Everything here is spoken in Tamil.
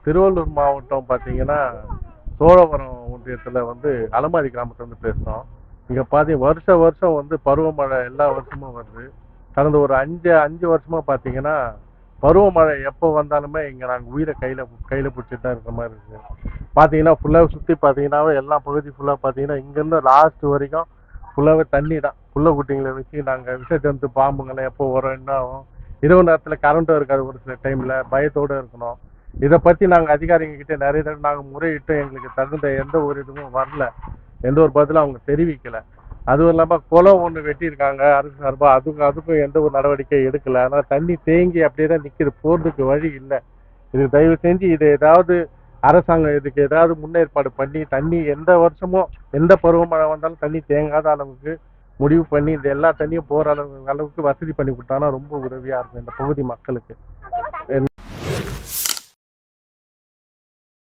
திருவள்ளூர் மாவட்டம் பார்த்தீங்கன்னா சோழவரம் ஒன்றியத்தில் வந்து அலமாரி கிராமத்துலேருந்து பேசுகிறோம். இங்கே வருஷம் வருஷம் வந்து பருவமழை எல்லா வருஷமும் வருது. கடந்த ஒரு அஞ்சு வருஷமாக பார்த்தீங்கன்னா பருவமழை எப்போ வந்தாலுமே இங்கே நாங்கள் உயிரை கையில் பிடிச்சிட்டு தான் இருக்கிற மாதிரி இருக்குது. பார்த்தீங்கன்னா ஃபுல்லாக சுற்றி பார்த்தீங்கன்னாவே எல்லா பகுதி ஃபுல்லாக பார்த்தீங்கன்னா இங்கேருந்து லாஸ்ட் வரைக்கும் ஃபுல்லாகவே தண்ணி தான். புள்ள குட்டிங்களை வச்சு நாங்கள் விசஜந்து பாம்புங்களை எப்போ வரும் என்ன ஆகும். இரவு நேரத்தில் கரண்ட்டும் இருக்காது, ஒரு சில டைமில் பயத்தோடு இருக்கணும். இதை பற்றி நாங்கள் அதிகாரிங்கக்கிட்ட நிறைய தடவை நாங்கள் முறையிட்டு எங்களுக்கு தகுந்த எந்த ஒரு இதுவும் வரல, எந்த ஒரு பதிலும் அவங்க தெரிவிக்கலை. அதுவும் இல்லாமல் குளம் ஒன்று வெட்டியிருக்காங்க அரசு சார்பாக, அதுக்கும் எந்த ஒரு நடவடிக்கை எடுக்கலை. அதனால் தண்ணி தேங்கி அப்படியே தான் நிற்கிது, போகிறதுக்கு வழி இல்லை. இது தயவு செஞ்சு இது ஏதாவது அரசாங்கம் இதுக்கு ஏதாவது முன்னேற்பாடு பண்ணி தண்ணி எந்த வருஷமும் எந்த பருவமழை வந்தாலும் தண்ணி தேங்காத அளவுக்கு முடிவு பண்ணி இந்த எல்லா தண்ணியும் போகிற அளவுக்கு வசதி பண்ணி கொடுத்தாங்கன்னா ரொம்ப உதவியாக இருக்கும் இந்த பகுதி மக்களுக்கு.